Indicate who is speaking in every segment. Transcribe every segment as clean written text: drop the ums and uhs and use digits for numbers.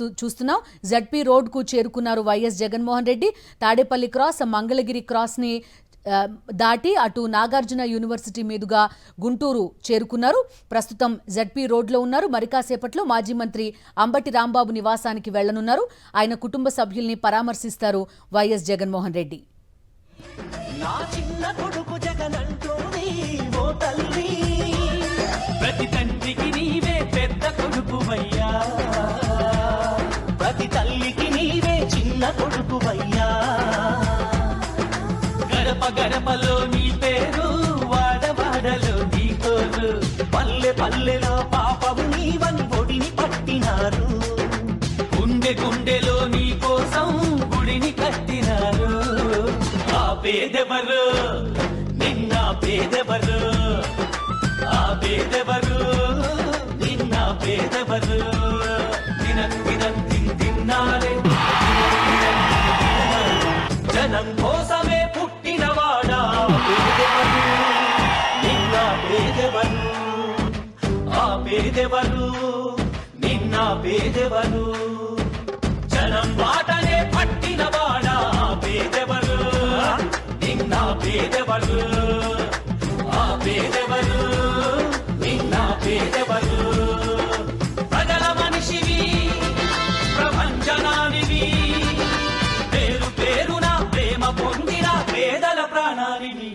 Speaker 1: చూస్తున్నాం. ZP road కు చేరుకున్నారు YS Jaganmohan Reddy. Tadepalli cross, Mangalagiri cross ని దాటి అటు నాగార్జున యూనివర్సిటీ మీదుగా గుంటూరు చేరుకున్నారు. ప్రస్తుతం జడ్పీ రోడ్లో ఉన్నారు. మరి కాసేపట్లో మాజీ మంత్రి అంబటి రాంబాబు నివాసానికి వెళ్లనున్నారు. ఆయన కుటుంబ సభ్యుల్ని పరామర్శిస్తారు వైఎస్ జగన్మోహన్ రెడ్డి.
Speaker 2: ప్రతి తండ్రికి నీవే పెద్ద కొడుకువయ్యా, ప్రతి తల్లికి నీవే చిన్న కొడుకువయ్యా. గడప గడపలో నీ పేరు, వాడవాడలో నీ కోరు, పల్లె పల్లెలో పాపము నీవని ఒడిని పట్టినారు. గుండె గుండెలో నీ కోసం గుడిని కట్టినారు. ఆ పేదెవరు, నిన్న పేదెవరు, ఆ పేదెవరు, నిన్న పేదెవరు. తిన్నారే జనం కోసమే పుట్టినవాడా పేదెవరు, నిన్న పేదెవరు, ఆ పేదెవరు, నిన్న పేదెవరు. జనం బాటనే పట్టినవాడా పేదెవరు, నిన్న పేదెవరు, ఆ పేదెవరు, నిన్న పేదెవరు. ప్రజల మనిషివి, ప్రపంచనానివి, పేరు పేరున ప్రేమ పొందిన పేదల ప్రాణానివి,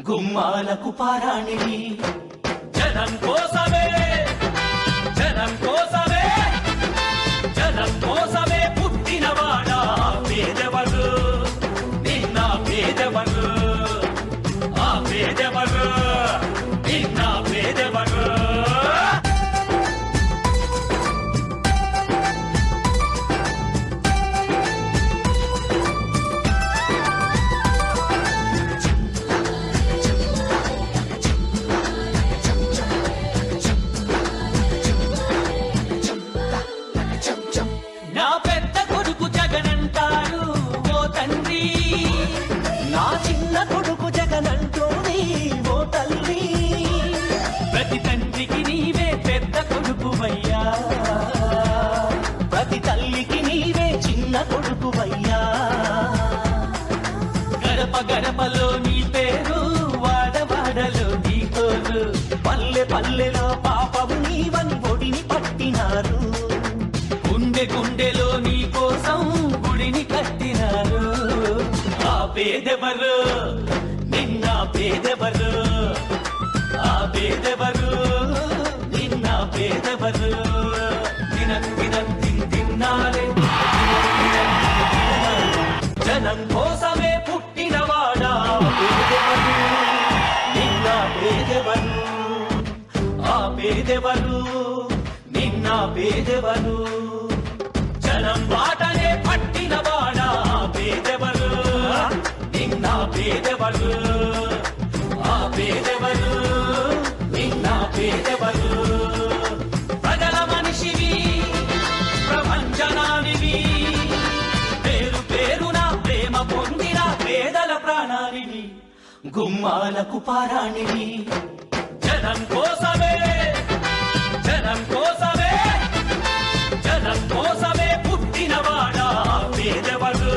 Speaker 2: గుమ్మాలకు పారాణివి. జనం కోసమే, జనం కోసమే, జనం కోసమే పుట్టినవాడా పేదెవరు, నిన్న పేదెవరు, ఆ పేదెవరు, నిన్న పేదెవరు. నా పెద్ద కొడుకు జగనంటారు ఓ తండ్రి, నా చిన్న కొడుకు జగనంటోని ఓ తల్లి. ప్రతి తండ్రికి నీవే పెద్ద కొడుకువయ్యా, ప్రతి తల్లికి నీవే చిన్న కొడుకువయ్యా. గడప గడపలో నీ పేరు, వాడవాడలో నీ కోరు, పల్లె పల్లెలో పాపము నీవని ఒడిని పట్టినారు. గుండె గుండెలో నీ కోసం గుడిని కట్టినారు. ఆ పేదెవరు, నిన్న పేదెవరు, ఆ పేదెవరు, నిన్న పేదెవరు. తిన్నారే జనం కోసమే పుట్టినవాడా పేదెవరు, నిన్న పేదెవరు, ఆ పేదెవరు, నిన్న పేదెవరు. జనం బాటనే పట్టినవాడా పేదెవరు, నిన్న పేదెవరు, ఆ పేదెవరు, నిన్న పేదెవరు. ప్రజల మనిషివి, ప్రపంచనానివి, పేరు పేరున ప్రేమ పొందిన పేదల ప్రాణానివి, గుమ్మాలకు పారాణివి. జనం కోసమే, జనం కోసమే, జనం కోసమే పుట్టినవాడా పేదెవరు,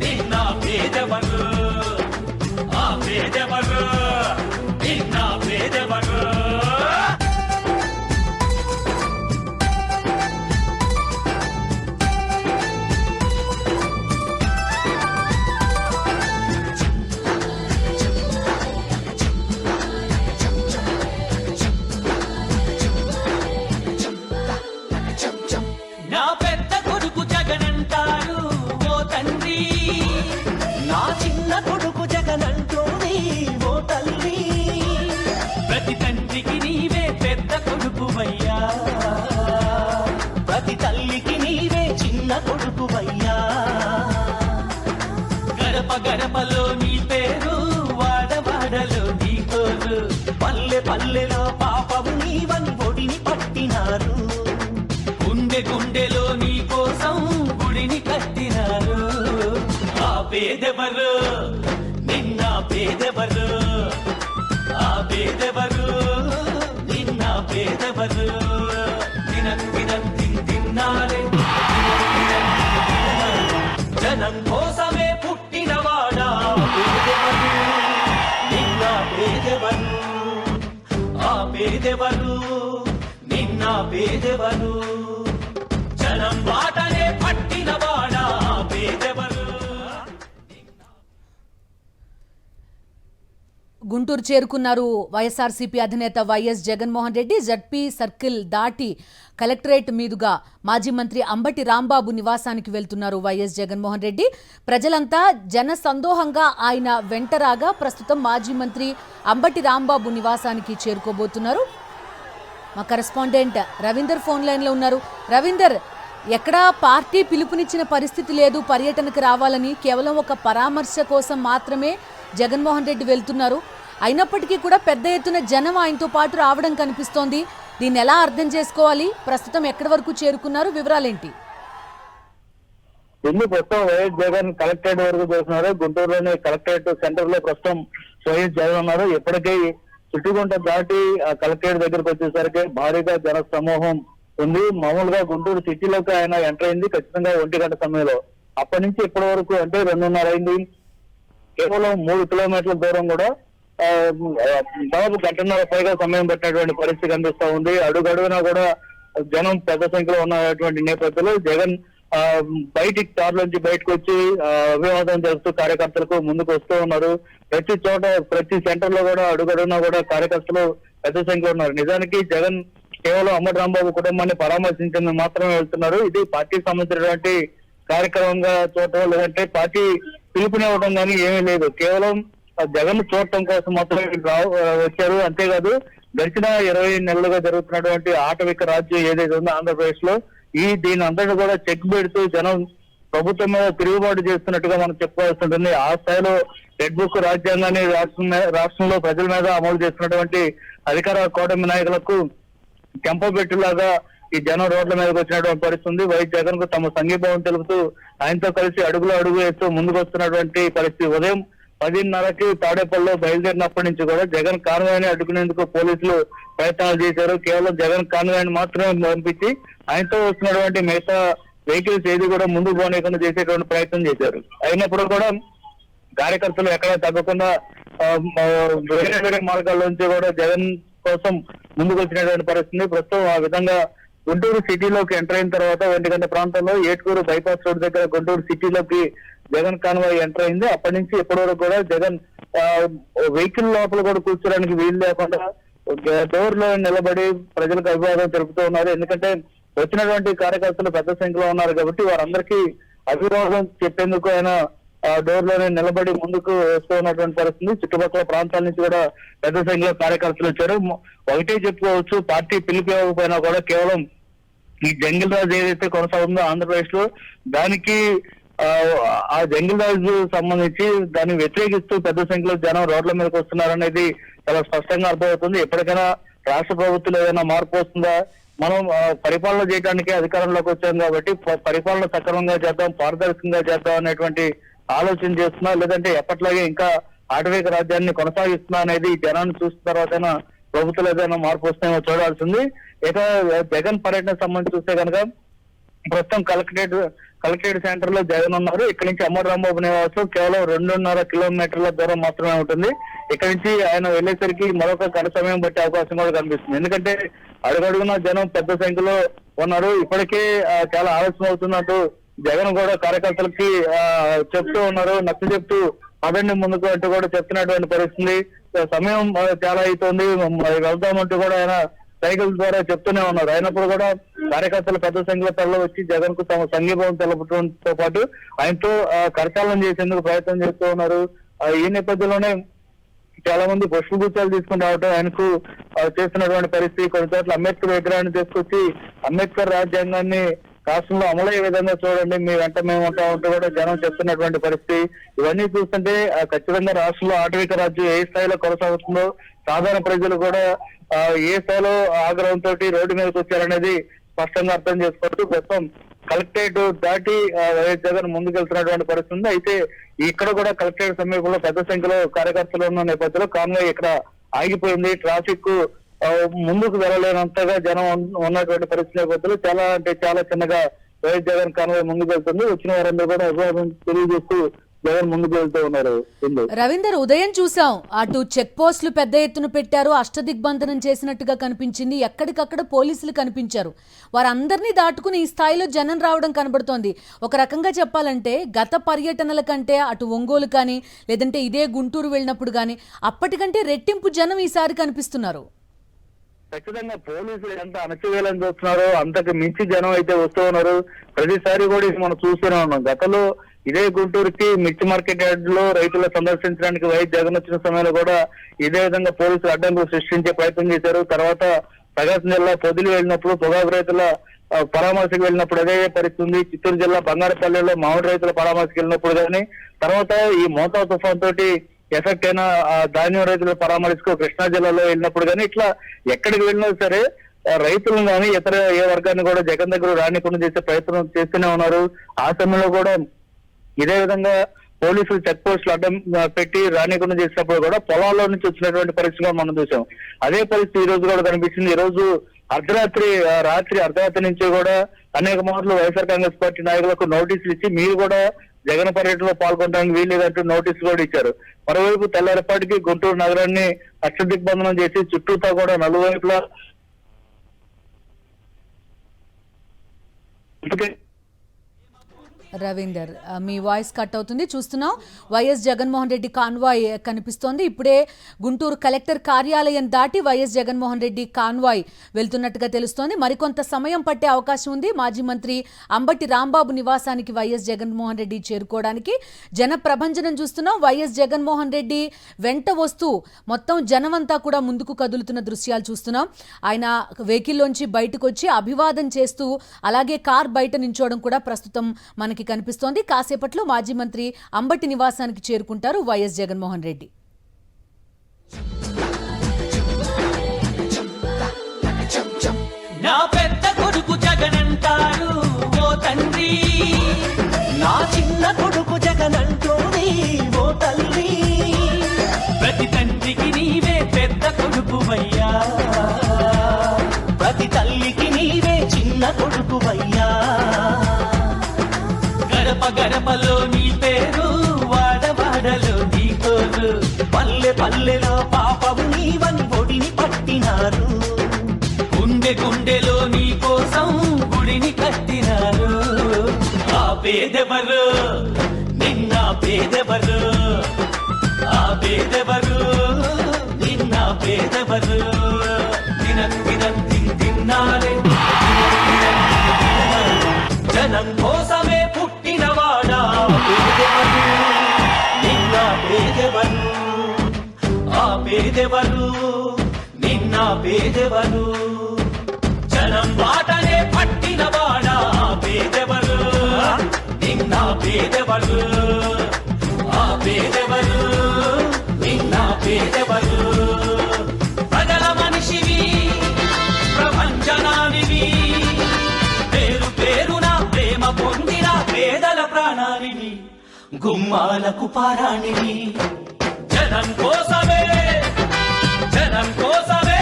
Speaker 2: నిన్న పేదెవరు, ఆ పేదెవరు, నిన్న పేదెవరు. నా పెద్ద కొడుకు జగనంటారు ఓ తండ్రి, నా చిన్న కొడుకు జగనంటోని ఓ తల్లి. ప్రతి తండ్రికి నీవే పెద్ద కొడుకువయ్యా, ప్రతి తల్లికి నీవే చిన్న కొడుకువయ్యా. గడప గడపలో నీ పేరు, వాడవాడలో నీ కోరు, పల్లె పల్లెలో పాపము నీవని ఒడిని పట్టినారు. గుండె గుండెలో నీ కోసం గుడిని కట్టినారు. ఆ పేదెవరు, నిన్న పేదెవరు, ఆ పేదెవరు, నిన్న పేదెవరు. తిన్నారే
Speaker 1: గుంటూరు చేరుకున్నారు వైఎస్ఆర్సీపీ అధినేత YS Jaganmohan Reddy. ZP circle దాటి కలెక్టరేట్ మీదుగా మాజీ మంత్రి అంబటి రాంబాబు నివాసానికి వెళ్తున్నారు వైఎస్ జగన్మోహన్ రెడ్డి. ప్రజలంతా జన సందోహంగా ఆయన వెంటరాగా ప్రస్తుతం మాజీ మంత్రి అంబటి రాంబాబు నివాసానికి చేరుకోబోతున్నారు. మా కరెస్పాండెంట్ రవీందర్ ఫోన్ లైన్లో ఉన్నారు. రవీందర్, ఎక్కడా పార్టీ పిలుపునిచ్చిన పరిస్థితి లేదు పర్యటనకు రావాలని, కేవలం ఒక పరామర్శ కోసం మాత్రమే జగన్మోహన్ రెడ్డి వెళ్తున్నారు. అయినప్పటికీ కూడా పెద్ద ఎత్తున జనం ఆయనతో పాటు రావడం కనిపిస్తోంది. దీన్ని ఎలా అర్థం చేసుకోవాలి? ప్రస్తుతం ఎక్కడి వరకు చేరుకున్నారు? వివరాలేంటి?
Speaker 3: ప్రస్తుతం వైఎస్ జగన్ కలెక్టరేట్ వరకు చేస్తున్నారు. గుంటూరులోని కలెక్టరేట్ సెంటర్ లో ప్రస్తుతం వైఎస్ జగన్ ఉన్నారు. ఇప్పటికీ చుట్టుకుంట దాటి కలెక్టరేట్ దగ్గరకు వచ్చేసరికి భారీగా జన సమూహం ఉంది. మామూలుగా గుంటూరు సిటీలోకి ఆయన ఎంటర్ అయింది ఖచ్చితంగా 1 గంట సమయంలో. అప్పటి నుంచి ఇప్పటి వరకు అంటే 2:30 అయింది. కేవలం 3 కిలోమీటర్ల దూరం కూడా దాదాపు 1.5 గంటల పైగా సమయం పెట్టినటువంటి పరిస్థితి కనిపిస్తా ఉంది. అడుగడుగునా కూడా జనం పెద్ద సంఖ్యలో ఉన్నటువంటి నేపథ్యంలో జగన్ బయటికి కారులోంచి బయటకు వచ్చి అభివాదం చేస్తూ కార్యకర్తలకు ముందుకు వస్తూ ఉన్నారు. ప్రతి చోట ప్రతి సెంటర్ లో కూడా అడుగడుగునా కూడా కార్యకర్తలు పెద్ద సంఖ్యలో ఉన్నారు. నిజానికి జగన్ కేవలం అంబటి రాంబాబు కుటుంబాన్ని పరామర్శించేందుకు మాత్రమే వెళ్తున్నారు. ఇది పార్టీకి సంబంధించినటువంటి కార్యక్రమంగా చూడటం లేదంటే పార్టీ పిలుపునివ్వడం కానీ ఏమీ లేదు. కేవలం జగన్ చూడటం కోసం మాత్రమే వచ్చారు. అంతేకాదు గడిచిన 20 నెలలుగా జరుగుతున్నటువంటి ఆటవిక రాజ్యం ఏదైతే ఉందో ఆంధ్రప్రదేశ్ లో దీని అంతటి కూడా చెక్ పెడుతూ జనం ప్రభుత్వం మీద తిరుగుబాటు చేస్తున్నట్టుగా మనం చెప్పుకోవాల్సి ఉంటుంది. ఆ స్థాయిలో రెడ్ బుక్ రాజ్యాంగాన్ని రాష్ట్రంలో ప్రజల మీద అమలు చేస్తున్నటువంటి అధికార కూటమి నాయకులకు చెంపబెట్టులాగా ఈ జనం రోడ్ల మీదకి వచ్చినటువంటి పరిస్థితి. వైఎస్ జగన్ కు తమ సంఘీభావం తెలుపుతూ ఆయనతో కలిసి అడుగు వేస్తూ ముందుకు వస్తున్నటువంటి పరిస్థితి. ఉదయం 10:30కి తాడేపల్లిలో బయలుదేరినప్పటి నుంచి కూడా జగన్ కాన్వాయ్ని అడ్డుకునేందుకు పోలీసులు ప్రయత్నాలు చేశారు. కేవలం జగన్ కాన్వాయ్ని మాత్రమే పంపించి ఆయనతో వస్తున్నటువంటి మిగతా వెహికల్స్ ఏది కూడా ముందుకు పోనీయకుండా చేసేటువంటి ప్రయత్నం చేశారు. అయినప్పుడు కూడా కార్యకర్తలు ఎక్కడా తగ్గకుండా వేరే మార్గాల్లోంచి కూడా జగన్ కోసం ముందుకు వచ్చినటువంటి పరిస్థితి. ప్రస్తుతం ఆ విధంగా గుంటూరు సిటీలోకి ఎంటర్ అయిన తర్వాత 1 గంట ప్రాంతంలో ఏట్కూరు బైపాస్ రోడ్ దగ్గర గుంటూరు సిటీలోకి జగన్ కాన్వాయ్ ఎంటర్ అయింది. అప్పటి నుంచి ఇప్పటి వరకు కూడా జగన్ వెహికల్ లోపల కూడా కూర్చోడానికి వీలు లేకుండా డోర్ లో నిలబడి ప్రజలకు అభివాదం తెలుపుతూ ఉన్నారు. ఎందుకంటే వచ్చినటువంటి కార్యకర్తలు పెద్ద సంఖ్యలో ఉన్నారు కాబట్టి వారందరికీ అభివాదం చెప్పేందుకు ఆయన డోర్ లోనే నిలబడి ముందుకు వస్తూ ఉన్నటువంటి పరిస్థితి. చుట్టుపక్కల ప్రాంతాల నుంచి కూడా పెద్ద సంఖ్యలో కార్యకర్తలు వచ్చారు. ఒకటే చెప్పుకోవచ్చు, పార్టీ పిలుపు ఇవ్వకపోయినా కూడా కేవలం ఈ జంగిల్ రాజు ఏదైతే కొనసాగుతుందో ఆంధ్రప్రదేశ్ లో దానికి ఆ జంగిల్ రాజు సంబంధించి దాన్ని వ్యతిరేకిస్తూ పెద్ద సంఖ్యలో జనం రోడ్ల మీదకి వస్తున్నారనేది చాలా స్పష్టంగా అర్థమవుతుంది. ఎప్పటికైనా రాష్ట్ర ప్రభుత్వం ఏదైనా మార్పు వస్తుందా? మనం పరిపాలన చేయడానికి అధికారంలోకి వచ్చాం కాబట్టి పరిపాలన సక్రమంగా చేద్దాం, పారదర్శకంగా చేద్దాం అనేటువంటి ఆలోచన చేస్తున్నా, లేదంటే ఎప్పట్లాగే ఇంకా ఆటవిక రాజ్యాన్ని కొనసాగిస్తున్నా అనేది జనాన్ని చూసిన తర్వాతైనా ప్రభుత్వం ఏదైనా మార్పు వస్తాయో చూడాల్సింది. ఇక జగన్ పర్యటన సంబంధించి చూస్తే కనుక ప్రస్తుతం కలెక్టరేట్ సెంటర్ లో జగన్ ఉన్నారు. ఇక్కడి నుంచి అంబటి రాంబాబు నివాసం కేవలం 2.5 కిలోమీటర్ల దూరం మాత్రమే ఉంటుంది. ఇక్కడి నుంచి ఆయన వెళ్లేసరికి మరొక గంట సమయం పట్టే అవకాశం కూడా కనిపిస్తుంది. ఎందుకంటే అడుగడుగున జనం పెద్ద సంఖ్యలో ఉన్నారు. ఇప్పటికే చాలా ఆలస్యం అవుతున్నట్టు జగన్ కూడా కార్యకర్తలకి చెప్తూ ఉన్నారు. నచ్చ చెప్తూ అదండి ముందుకు అంటూ కూడా చెప్తున్నటువంటి పరిస్థితి. సమయం చాలా అవుతుంది, వెళ్దామంటూ కూడా ఆయన సైకిల్ ద్వారా చెప్తూనే ఉన్నారు. అయినప్పుడు కూడా కార్యకర్తలు పెద్ద సంఖ్యలో తరలి వచ్చి జగన్ కు తమ సంఘీభావం తెలపడంతో పాటు ఆయనతో కరచాలనం చేసేందుకు ప్రయత్నం చేస్తూ ఉన్నారు. ఈ నేపథ్యంలోనే చాలా మంది పుష్పగుచ్చాలు తీసుకుని రావడం ఆయనకు చేస్తున్నటువంటి పరిస్థితి. కొన్ని చోట్ల అంబేద్కర్ విగ్రహాన్ని తీసుకొచ్చి అంబేద్కర్ రాజ్యాంగాన్ని రాష్ట్రంలో అమలయ్యే విధంగా చూడండి, మీ వెంట మేము ఉంటామంటూ కూడా జనం చెప్తున్నటువంటి పరిస్థితి. ఇవన్నీ చూస్తుంటే ఖచ్చితంగా రాష్ట్రంలో ఆటవిక రాజ్యం ఏ స్థాయిలో కొనసాగుతుందో, సాధారణ ప్రజలు కూడా ఏ స్థాయిలో ఆగ్రహంతో రోడ్డు మీదకి వచ్చారనేది స్పష్టంగా అర్థం చేసుకోవచ్చు. ప్రస్తుతం కలెక్టరేట్ దాటి వైఎస్ జగన్ ముందుకెళ్తున్నటువంటి పరిస్థితి. అయితే ఇక్కడ కూడా కలెక్టరేట్ సమీపంలో పెద్ద సంఖ్యలో కార్యకర్తలు ఉన్న నేపథ్యంలో కాన్వాయ్ ఇక్కడ ఆగిపోయింది. ట్రాఫిక్ ముందుకు వెళ్ళలేనంతగా జనం ఉన్నటువంటి పరిస్థితి నేపథ్యంలో చాలా చిన్నగా వైఎస్ జగన్ కాన్వాయ్ ముందుకు వెళ్తుంది. వచ్చిన వారందరూ కూడా అభివాదం తెలియజేస్తూ జగన్ ముందుకు వెళ్తూ ఉన్నారు.
Speaker 1: రవీందర్, ఉదయం చూసాం అటు చెక్ పోస్టులు పెద్ద ఎత్తున పెట్టారు, అష్టదిగ్బంధనం చేసినట్టుగా కనిపించింది, ఎక్కడికక్కడ పోలీసులు కనిపించారు. వారందరినీ దాటుకుని ఈ స్థాయిలో జనం రావడం కనబడుతోంది. ఒక రకంగా చెప్పాలంటే గత పర్యటనల కంటే అటు ఒంగోలు కానీ లేదంటే ఇదే గుంటూరు వెళ్ళినప్పుడు కానీ అప్పటికంటే రెట్టింపు జనం ఈసారి కనిపిస్తున్నారు.
Speaker 3: ఖచ్చితంగా పోలీసులు ఎంత అణచివేయాలని చూస్తున్నారో అంతకు మించి జనం అయితే వస్తూ ఉన్నారు. ప్రతిసారి కూడా ఇది మనం చూస్తూనే ఉన్నాం. గతంలో ఇదే గుంటూరుకి మిర్చి మార్కెట్ యార్డ్ లో రైతులు సందర్శించడానికి వైఎస్ జగన్ వచ్చిన సమయంలో కూడా ఇదే విధంగా పోలీసులు అడ్డంకులు సృష్టించే ప్రయత్నం చేశారు. తర్వాత ప్రకాశం జిల్లా పొదిలి వెళ్ళినప్పుడు పొగాకు రైతుల పరామర్శకు వెళ్ళినప్పుడు అదే పరిస్థితి ఉంది. చిత్తూరు జిల్లా బంగారపల్లిలో మామిడి రైతుల పరామర్శకు వెళ్ళినప్పుడు కానీ, తర్వాత ఈ మోతా తుఫాన్ తోటి ఎఫెక్ట్ అయిన ధాన్యం రైతుల పరామర్శకు కృష్ణా జిల్లాలో వెళ్ళినప్పుడు కానీ, ఇట్లా ఎక్కడికి వెళ్ళినా సరే రైతులను కానీ ఇతర ఏ వర్గాన్ని కూడా జగన్ దగ్గర రానికుండా చేసే ప్రయత్నం చేస్తూనే ఉన్నారు. ఆ సమయంలో కూడా ఇదే విధంగా పోలీసులు చెక్ పోస్టులు అడ్డం పెట్టి రానికుండా చేసినప్పుడు కూడా పొలాల్లో నుంచి వచ్చినటువంటి పరిస్థితిగా మనం చూసాం. అదే పరిస్థితి ఈ రోజు కూడా కనిపించింది. ఈ రోజు అర్ధరాత్రి నుంచి కూడా అనేక మార్లు వైఎస్ఆర్ కాంగ్రెస్ పార్టీ నాయకులకు నోటీసులు ఇచ్చి మీరు కూడా జగన్ పర్యటనలో పాల్గొనడానికి వీల్లేదంటూ నోటీసులు కూడా ఇచ్చారు. మరోవైపు తెల్లారిపాటికి గుంటూరు నగరాన్ని అష్టదిగ్బంధనం చేసి చుట్టూతా కూడా నలువైపులా
Speaker 1: రవీందర్, మీ వాయిస్ కట్ అవుతుంది. చూస్తున్నాం వైఎస్ జగన్మోహన్ రెడ్డి కాన్వాయ్ కనిపిస్తోంది. ఇప్పుడే గుంటూరు కలెక్టర్ కార్యాలయం దాటి వైఎస్ జగన్మోహన్ రెడ్డి కాన్వాయ్ వెళ్తున్నట్టుగా తెలుస్తోంది. మరికొంత సమయం పట్టే అవకాశం ఉంది. మాజీ మంత్రి అంబటి రాంబాబు నివాసానికి వైఎస్ జగన్మోహన్ రెడ్డి చేరుకోవడానికి జన ప్రభంజనం చూస్తున్నాం. వైఎస్ జగన్మోహన్ రెడ్డి వెంట వస్తూ మొత్తం జనమంతా కూడా ముందుకు కదులుతున్న దృశ్యాలు చూస్తున్నాం. ఆయన వెహికల్లోంచి బయటకు వచ్చి అభివాదం చేస్తూ అలాగే కార్ బయట నించోవడం కూడా ప్రస్తుతం మనకి కనిపిస్తోంది. కాసేపట్లో మాజీ మంత్రి అంబటి నివాసానికి చేరుకుంటారు వైఎస్ జగన్మోహన్ రెడ్డి.
Speaker 2: నా పెద్ద కొడుకు జగనంటారు ఓ తండ్రి, నా చిన్న కొడుకు జగనంటోని ఓ తల్లి, ప్రతి తండ్రికి నీవే పెద్ద కొడుకువయ్యా, ప్రతి తల్లికి నీవే చిన్న కొడుకువయ్యా, గడప గడపలో నీ పేరు, వాడవాడలో నీ కోరు, పల్లె పల్లెలో పాపము నీవని ఒడిని పట్టినారు, గుండె గుండెలో నీ కోసం గుడిని కట్టినారు. ఆ పేదెవరు నిన్న పేదెవరు, ఆ పేదెవరు నిన్న పేదెవరు, తిన్నారే జనం కోసమే పుట్టినవాడా పేదెవరు, నిన్న పేదెవరు, ఆ పేదెవరు నిన్న పేదెవరు, జనం బాటనే పట్టినవాడా పేదెవరు, నిన్న పేదెవరు, ఆ పేదెవరు నిన్న పేదెవరు, ప్రజల మనిషివి ప్రపంచనానివి, పేరు పేరున ప్రేమ పొందిన పేదల ప్రాణానివి, గుమ్మాలకు పారాణివి, జనం కోసమే జనం కోసమే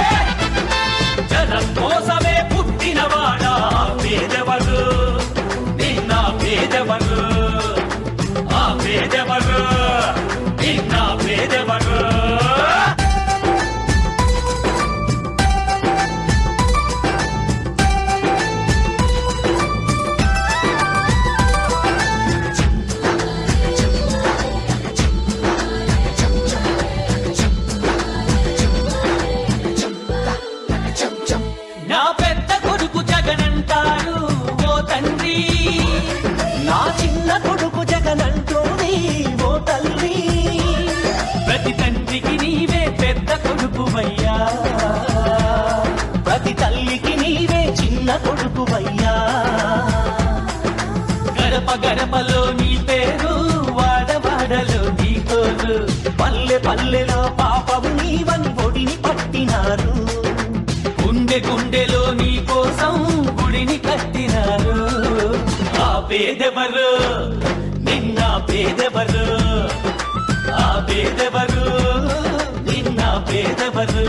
Speaker 2: జనం కోసమే పుట్టినవాడా పేదెవరు, నిన్న పేదెవరు, ఆ పేదెవరు నిన్న పేదెవరు. నా పెద్ద కొడుకు జగనంటారు ఓ తండ్రి, నా చిన్న కొడుకు జగనంటోని ఓ తల్లి, ప్రతి తండ్రికి నీవే పెద్ద కొడుకువయ్యా, ప్రతి తల్లికి నీవే చిన్న కొడుకువయ్యా, గడప గడపలో నీ పేరు, వాడవాడలో నీ కోరు, పల్లె పల్లెలో పాపము నీవని ఒడిని పట్టినారు, గుండె గుండెలో నీ కోసం గుడిని కట్టినారు. ఆ పేదెవరు నిన్న పేదెవరు, ఆ పేదెవరు నిన్న పేదెవరు.